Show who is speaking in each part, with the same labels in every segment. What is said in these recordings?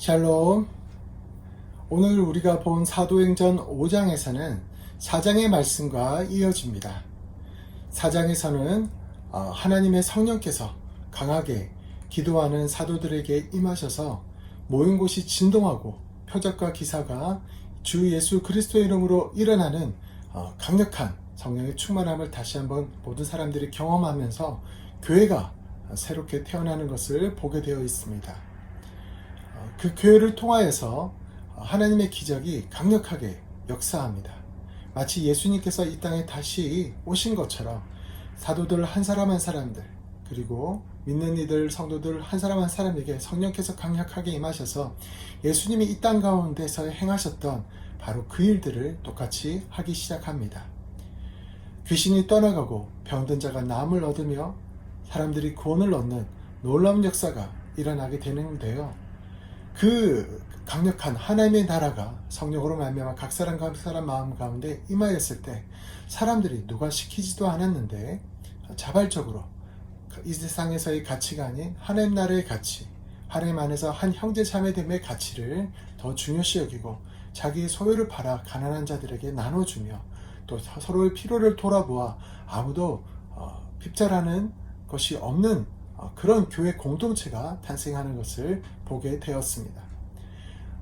Speaker 1: 샬롬. 오늘 우리가 본 사도행전 5장에서는 4장의 말씀과 이어집니다. 4장에서는 하나님의 성령께서 강하게 기도하는 사도들에게 임하셔서 모인 곳이 진동하고 표적과 기사가 주 예수 그리스도의 이름으로 일어나는 강력한 성령의 충만함을 다시 한번 모든 사람들이 경험하면서 교회가 새롭게 태어나는 것을 보게 되어 있습니다. 그 교회를 통하여서 하나님의 기적이 강력하게 역사합니다. 마치 예수님께서 이 땅에 다시 오신 것처럼 사도들 한 사람 한 사람들, 그리고 믿는 이들 성도들 한 사람 한 사람에게 성령께서 강력하게 임하셔서 예수님이 이 땅 가운데서 행하셨던 바로 그 일들을 똑같이 하기 시작합니다. 귀신이 떠나가고 병든 자가 나음을 얻으며 사람들이 구원을 얻는 놀라운 역사가 일어나게 되는데요. 그 강력한 하나님의 나라가 성령으로 말미암아 각 사람 마음 가운데 임하였을 때 사람들이 누가 시키지도 않았는데 자발적으로 이 세상에서의 가치가 아닌 하나님 나라의 가치, 하나님 안에서 한 형제 자매됨의 가치를 더 중요시 여기고 자기의 소유를 팔아 가난한 자들에게 나눠주며 또 서로의 필요를 돌아보아 아무도 핍절하는 것이 없는 그런 교회 공동체가 탄생하는 것을 보게 되었습니다.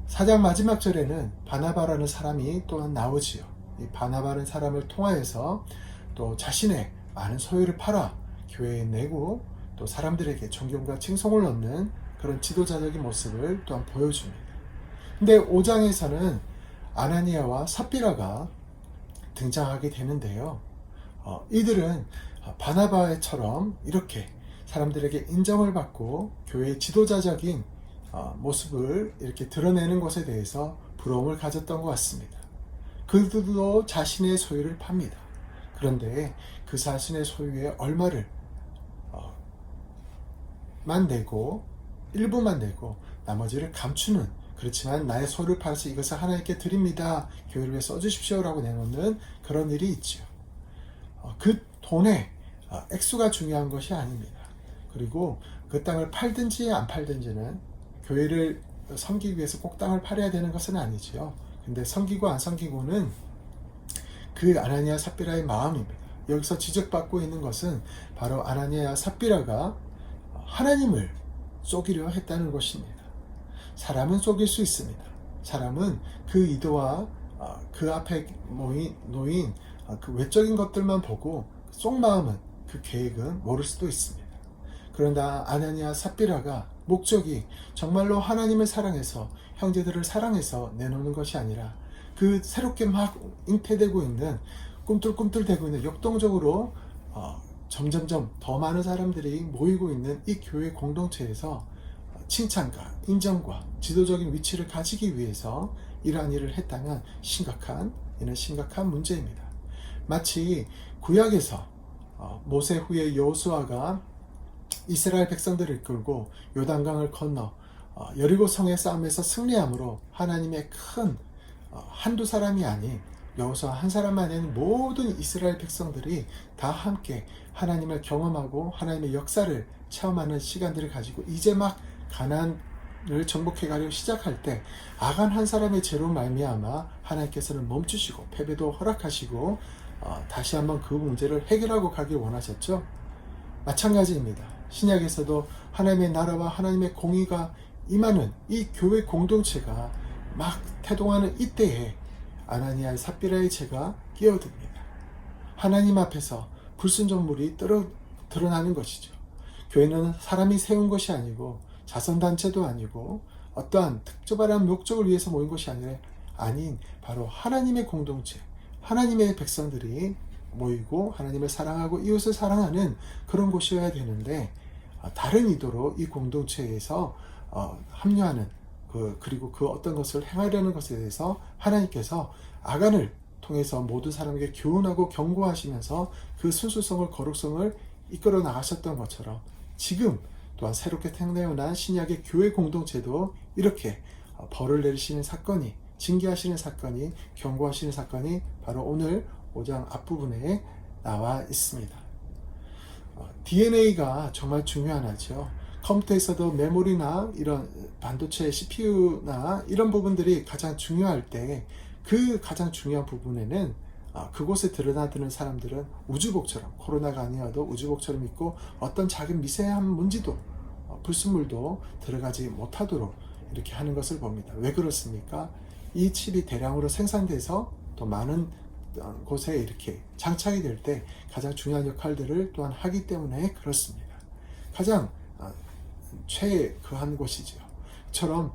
Speaker 1: 4장 마지막 절에는 바나바라는 사람이 또한 나오지요. 이 바나바라는 사람을 통하여서 또 자신의 많은 소유를 팔아 교회에 내고 또 사람들에게 존경과 칭송을 얻는 그런 지도자적인 모습을 또한 보여줍니다. 근데 5장에서는 아나니아와 삽비라가 등장하게 되는데요. 이들은 바나바처럼 이렇게 사람들에게 인정을 받고 교회의 지도자적인 모습을 이렇게 드러내는 것에 대해서 부러움을 가졌던 것 같습니다. 그들도 자신의 소유를 팝니다. 그런데 그 자신의 소유의 얼마를 만 내고 일부만 내고 나머지를 감추는, 그렇지만 나의 소유를 팔아서 이것을 하나님께 드립니다, 교회를 위해 써주십시오 라고 내놓는 그런 일이 있죠. 그 돈의 액수가 중요한 것이 아닙니다. 그리고 그 땅을 팔든지 안 팔든지는 교회를 섬기기 위해서 꼭 땅을 팔아야 되는 것은 아니지요. 근데 섬기고 안 섬기고는 그 아나니아 삽비라의 마음입니다. 여기서 지적받고 있는 것은 바로 아나니아 삽비라가 하나님을 속이려 했다는 것입니다. 사람은 속일 수 있습니다. 사람은 그 의도와 그 앞에 놓인 그 외적인 것들만 보고 속마음은, 그 계획은 모를 수도 있습니다. 그러나 아나니아 삽비라가 목적이 정말로 하나님을 사랑해서 형제들을 사랑해서 내놓는 것이 아니라 그 새롭게 막 잉태되고 있는, 꿈틀꿈틀대고 있는, 역동적으로 점점점 더 많은 사람들이 모이고 있는 이 교회 공동체에서 칭찬과 인정과 지도적인 위치를 가지기 위해서 이러한 일을 했다면 이는 심각한 문제입니다. 마치 구약에서 모세 후에 여호수아가 이스라엘 백성들을 이끌고 요단강을 건너 여리고 성의 싸움에서 승리함으로 하나님의 큰 한두 사람이 아닌 여호수아 한 사람만 아닌 모든 이스라엘 백성들이 다 함께 하나님을 경험하고 하나님의 역사를 체험하는 시간들을 가지고 이제 막 가나안을 정복해 가려고 시작할 때 아간 한 사람의 죄로 말미암아 하나님께서는 멈추시고 패배도 허락하시고 다시 한번 그 문제를 해결하고 가길 원하셨죠. 마찬가지입니다. 신약에서도 하나님의 나라와 하나님의 공의가 임하는 이 교회 공동체가 막 태동하는 이때에 아나니아의 삽비라의 죄가 끼어듭니다. 하나님 앞에서 불순종물이 드러나는 것이죠. 교회는 사람이 세운 것이 아니고 자선단체도 아니고 어떠한 특별한 목적을 위해서 모인 것이 아닌 바로 하나님의 공동체, 하나님의 백성들이 모이고 하나님을 사랑하고 이웃을 사랑하는 그런 곳이어야 되는데 다른 의도로 이 공동체에서 합류하는 그리고 그 어떤 것을 행하려는 것에 대해서 하나님께서 아간을 통해서 모든 사람에게 교훈하고 경고하시면서 그 순수성을, 거룩성을 이끌어 나가셨던 것처럼 지금 또한 새롭게 태어난 신약의 교회 공동체도 이렇게 벌을 내리시는 사건이, 징계하시는 사건이, 경고하시는 사건이 바로 오늘 5장 앞부분에 나와 있습니다. DNA가 정말 중요하죠. 컴퓨터에서도 메모리나 이런 반도체 CPU나 이런 부분들이 가장 중요할 때 그 가장 중요한 부분에는 그곳에 드러나드는 사람들은 우주복처럼, 코로나가 아니어도 우주복처럼 있고 어떤 작은 미세한 먼지도 불순물도 들어가지 못하도록 이렇게 하는 것을 봅니다. 왜 그렇습니까? 이 칩이 대량으로 생산돼서 또 많은 곳에 이렇게 장착이 될 때 가장 중요한 역할들을 또한 하기 때문에 그렇습니다. 가장 최그한 곳이죠. 처럼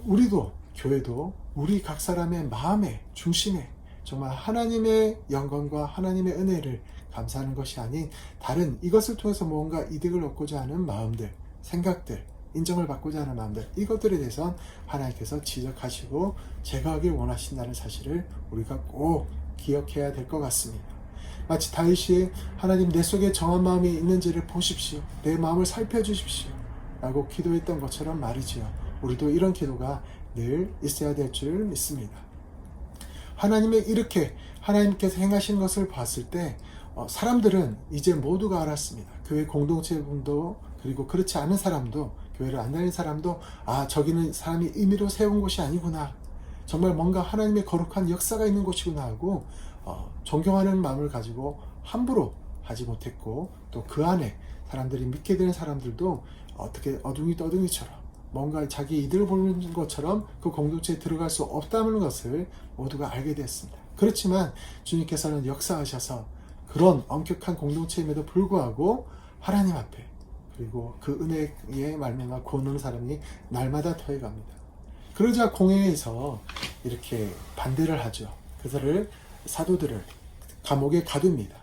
Speaker 1: 우리도, 교회도 우리 각 사람의 마음의 중심에 정말 하나님의 영광과 하나님의 은혜를 감사하는 것이 아닌 다른 이것을 통해서 뭔가 이득을 얻고자 하는 마음들, 생각들, 인정을 받고자 하는 마음들, 이것들에 대해서는 하나님께서 지적하시고 제거하길 원하신다는 사실을 우리가 꼭 기억해야 될 것 같습니다. 마치 다윗이 하나님 내 속에 정한 마음이 있는지를 보십시오. 내 마음을 살펴주십시오. 라고 기도했던 것처럼 말이지요. 우리도 이런 기도가 늘 있어야 될 줄 믿습니다. 하나님의 이렇게 하나님께서 행하시는 것을 봤을 때 사람들은 이제 모두가 알았습니다. 교회 공동체분도 그리고 그렇지 않은 사람도, 교회를 안 다니는 사람도 저기는 사람이 의미로 세운 곳이 아니구나, 정말 뭔가 하나님의 거룩한 역사가 있는 곳이구나 하고 존경하는 마음을 가지고 함부로 하지 못했고, 또 그 안에 사람들이 믿게 되는 사람들도 어떻게 어둥이 떠둥이처럼 뭔가 자기 이득을 보는 것처럼 그 공동체에 들어갈 수 없다는 것을 모두가 알게 됐습니다. 그렇지만 주님께서는 역사하셔서 그런 엄격한 공동체임에도 불구하고 하나님 앞에, 그리고 그 은혜의 말미암아 구원하는 사람이 날마다 더해갑니다. 그러자 공회에서 이렇게 반대를 하죠. 그들을, 사도들을 감옥에 가둡니다.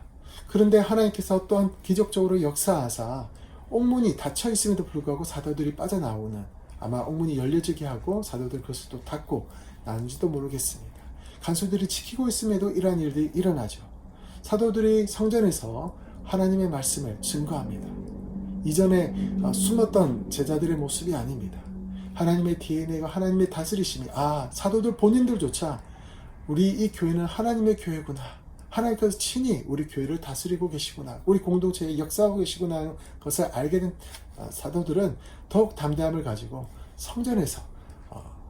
Speaker 1: 그런데 하나님께서 또한 기적적으로 역사하사 옥문이 닫혀 있음에도 불구하고 사도들이 빠져나오는, 아마 옥문이 열려지게 하고 사도들 그것을 또 닫고 나는지도 모르겠습니다. 간수들이 지키고 있음에도 이러한 일들이 일어나죠. 사도들이 성전에서 하나님의 말씀을 증거합니다. 이전에 숨었던 제자들의 모습이 아닙니다. 하나님의 DNA가, 하나님의 다스리심이, 사도들 본인들조차 우리 이 교회는 하나님의 교회구나, 하나님께서 친히 우리 교회를 다스리고 계시구나, 우리 공동체에 역사하고 계시구나 하는 것을 알게 된 사도들은 더욱 담대함을 가지고 성전에서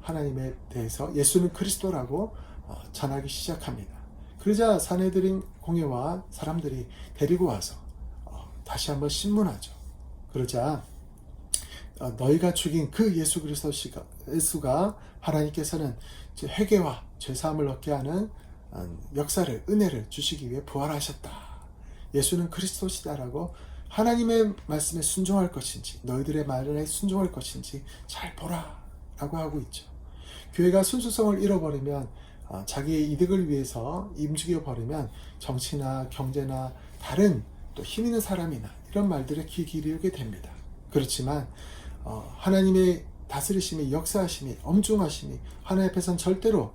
Speaker 1: 하나님에 대해서 예수는 그리스도라고 전하기 시작합니다. 그러자 산헤드린 공회와 사람들이 데리고 와서 다시 한번 신문하죠. 그러자 너희가 죽인 그 예수 그리스도가 하나님께서는 회개와 죄사함을 얻게 하는 역사를, 은혜를 주시기 위해 부활하셨다. 예수는 그리스도시다라고 하나님의 말씀에 순종할 것인지 너희들의 말에 순종할 것인지 잘 보라 라고 하고 있죠. 교회가 순수성을 잃어버리면, 자기의 이득을 위해서 움직여 버리면 정치나 경제나 다른 또 힘 있는 사람이나 이런 말들에 귀 기울이게 됩니다. 그렇지만 하나님의 다스리심이, 역사하심이, 엄중하심이 하나님 앞에서는 절대로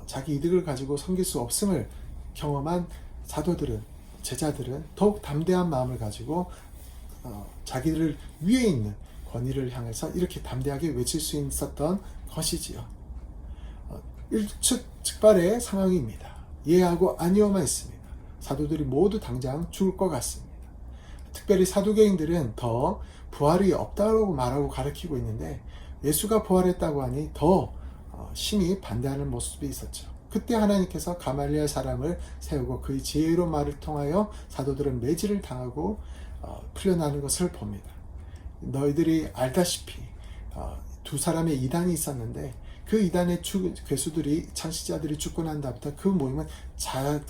Speaker 1: 자기 이득을 가지고 섬길 수 없음을 경험한 사도들은, 제자들은 더욱 담대한 마음을 가지고 자기들 위에 있는 권위를 향해서 이렇게 담대하게 외칠 수 있었던 것이지요. 일측즉발의 상황입니다. 예하고 아니오만 있습니다. 사도들이 모두 당장 죽을 것 같습니다. 특별히 사두개인들은 더 부활이 없다고 말하고 가르치고 있는데 예수가 부활했다고 하니 더 심히 반대하는 모습이 있었죠. 그때 하나님께서 가말리엘 사람을 세우고 그의 지혜로운 말을 통하여 사도들은 매질을 당하고 풀려나는 것을 봅니다. 너희들이 알다시피 두 사람의 이단이 있었는데 그 이단의 괴수들이, 창시자들이 죽고 난 다음부터 그 모임은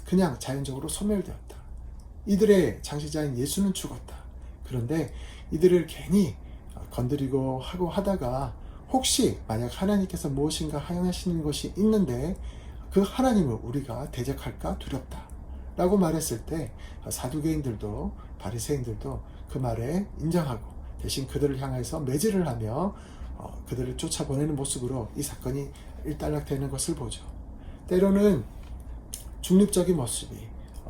Speaker 1: 그냥 자연적으로 소멸되었다. 이들의 창시자인 예수는 죽었다. 그런데 이들을 괜히 건드리고 하고 하다가 혹시 만약 하나님께서 무엇인가 하시는 것이 있는데 그 하나님을 우리가 대적할까 두렵다 라고 말했을 때 사두개인들도 바리새인들도 그 말에 인정하고 대신 그들을 향해서 매질을 하며 그들을 쫓아보내는 모습으로 이 사건이 일단락되는 것을 보죠. 때로는 중립적인 모습이,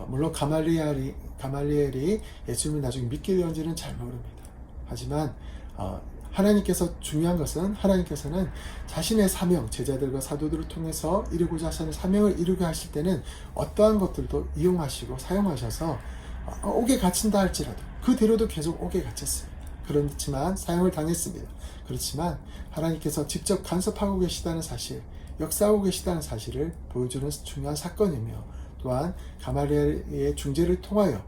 Speaker 1: 물론 가말리엘이 예수님을 나중에 믿게 되었는지는 잘 모릅니다. 하지만 하나님께서, 중요한 것은 하나님께서는 자신의 사명, 제자들과 사도들을 통해서 이루고자 하시는 사명을 이루게 하실 때는 어떠한 것들도 이용하시고 사용하셔서 옥에 갇힌다 할지라도 그 뒤로도 계속 옥에 갇혔습니다. 그렇지만 사형을 당했습니다. 그렇지만 하나님께서 직접 간섭하고 계시다는 사실, 역사하고 계시다는 사실을 보여주는 중요한 사건이며, 또한 가말리엘의 중재를 통하여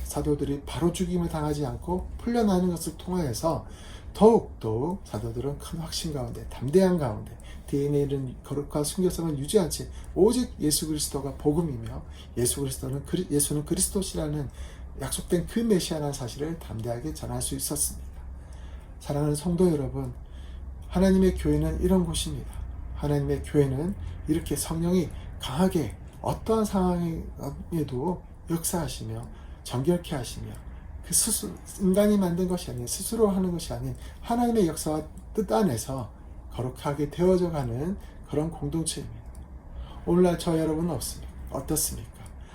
Speaker 1: 사도들이 바로 죽임을 당하지 않고 풀려나는 것을 통하여서 더욱더욱 사도들은 큰 확신 가운데, 담대한 가운데, DNA는 거룩한 순교성을 유지한 채 오직 예수 그리스도가 복음이며 예수는 그리스도시라는 약속된 그 메시아라는 사실을 담대하게 전할 수 있었습니다. 사랑하는 성도 여러분, 하나님의 교회는 이런 곳입니다. 하나님의 교회는 이렇게 성령이 강하게 어떠한 상황에도 역사하시며 정결케 하시며, 그 인간이 만든 것이 아닌, 스스로 하는 것이 아닌 하나님의 역사와 뜻 안에서 거룩하게 되어져 가는 그런 공동체입니다. 오늘날 저 여러분은 어떻습니까?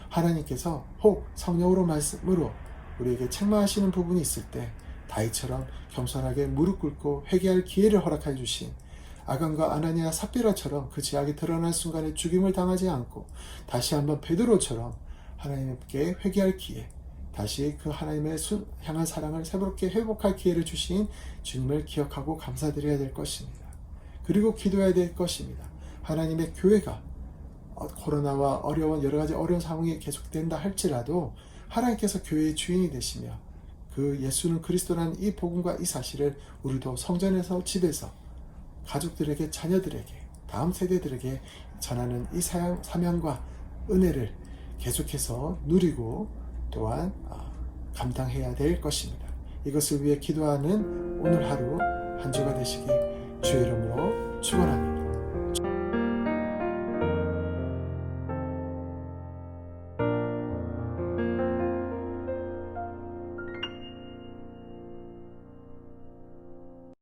Speaker 1: 하나님께서 혹 성령으로 말씀으로 우리에게 책망하시는 부분이 있을 때 다윗처럼 겸손하게 무릎 꿇고 회개할 기회를 허락해 주신, 아간과 아나니아 삽비라처럼 그 죄악이 드러날 순간에 죽임을 당하지 않고 다시 한번 베드로처럼 하나님께 회개할 기회, 다시 그 하나님의 향한 사랑을 새롭게 회복할 기회를 주신 주님을 기억하고 감사드려야 될 것입니다. 그리고 기도해야 될 것입니다. 하나님의 교회가 코로나와 여러 가지 어려운 상황이 계속된다 할지라도 하나님께서 교회의 주인이 되시며, 그 예수는 그리스도라는 이 복음과 이 사실을 우리도 성전에서, 집에서, 가족들에게, 자녀들에게, 다음 세대들에게 전하는 이 사명과 은혜를 계속해서 누리고 또한 감당해야 될 것입니다. 이것을 위해 기도하는 오늘 하루 한 주가 되시기 주의 이름으로 축원합니다.